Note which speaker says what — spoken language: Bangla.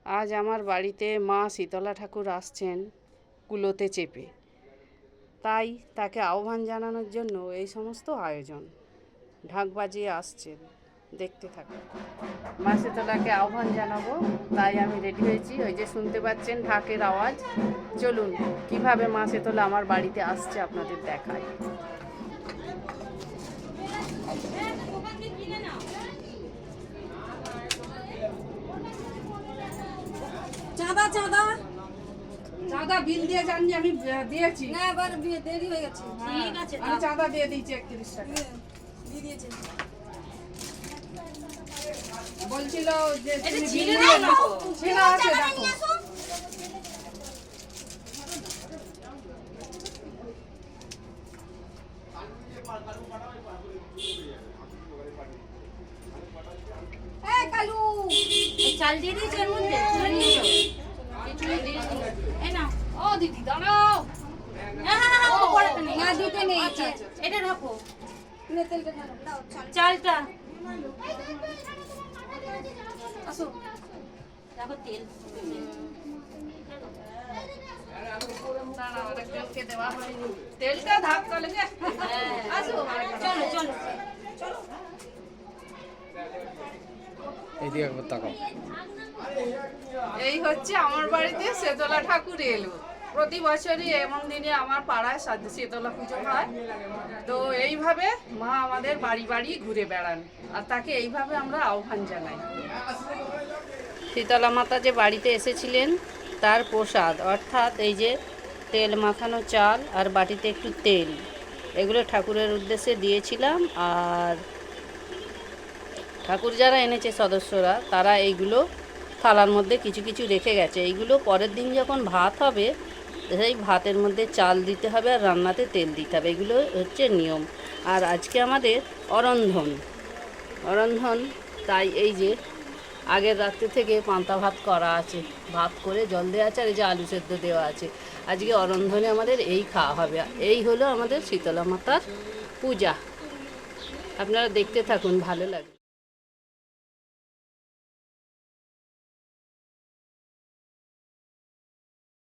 Speaker 1: আজ আমার বাড়িতে মা শীতলা ঠাকুর আসছেন কুলোতে চেপে, তাই তাকে আহ্বান জানানোর জন্য এই সমস্ত আয়োজন। ঢাক বাজিয়ে আসছেন, দেখতে থাকুন। মা শীতলাকে আহ্বান জানাবো, তাই আমি রেডি হয়েছি। ওই যে শুনতে পাচ্ছেন ঢাকের আওয়াজ। চলুন কিভাবে মা শীতলা আমার বাড়িতে আসছে আপনাদের দেখাই।
Speaker 2: চাঁদা চাঁদা
Speaker 1: চাঁদা বিল দিয়ে জানি আমি দিয়েছি।
Speaker 2: না, এবার দেরি হয়ে গেছে। ঠিক আছে,
Speaker 1: আমি চাঁদা দিয়ে দিয়েছি 31 টাকা।
Speaker 2: দিয়ে দিয়েছে।
Speaker 1: বলছিল যে
Speaker 2: এটা
Speaker 1: তুমি
Speaker 2: ছিঁড়ে
Speaker 1: বিল
Speaker 2: দাও
Speaker 1: দিয়ে
Speaker 2: না।
Speaker 1: দাও। ছিঁড়ে আছে, দেখো।
Speaker 2: এই কালু, এই চাল দিয়ে দিয়েছি এর মধ্যে, তুলে নিয়ে যাও। এই নাও।
Speaker 1: ও দিদি দাঁড়াও।
Speaker 2: না পড়াতে নেই, না দিতে নেই। এটা রাখো, তেলটা ঢালো, দাও চালটা। আসো, দেখো তেল।
Speaker 1: দাঁড়াও, তেলকে দেওয়া হয়নি। তেলটা ধাক্কা লেগে। আসো,
Speaker 2: চলো চলো।
Speaker 3: এইদিকে একবার তাকাও।
Speaker 1: এই হচ্ছে আমার বাড়িতে শীতলা ঠাকুর এলো। প্রতি বছরই এমন দিনে আমার পাড়ায় শীতলা পুজো হয়। তো এইভাবে মা আমাদের বাড়ি বাড়ি ঘুরে বেড়ান, আর তাকে এইভাবে আমরা আহ্বান জানাই। শীতলা মাতা যে বাড়িতে এসেছিলেন তার প্রসাদ, অর্থাৎ এই যে তেল মাখানো চাল আর বাটিতে একটু তেল, এগুলো ঠাকুরের উদ্দেশ্যে দিয়েছিলাম। আর ঠাকুর যারা এনেছে সদস্যরা, তারা এইগুলো থালার মধ্যে কিছু কিছু রেখে গেছে। এইগুলো পরের দিন যখন ভাত হবে, সেই ভাতের মধ্যে চাল দিতে হবে আর রান্নাতে তেল দিতে হবে। এগুলো হচ্ছে নিয়ম। আর আজকে আমাদের অরন্ধন, তাই এই যে আগের রাত্রি থেকে পান্তা ভাত করা আছে, ভাত করে জল দেওয়া আছে, আর এই যে আলু সেদ্ধ দেওয়া আছে। আজকে অরন্ধনে আমাদের এই খাওয়া হবে। এই হলো আমাদের শীতলা মাতার পূজা। আপনারা দেখতে থাকুন, ভালো লাগবে।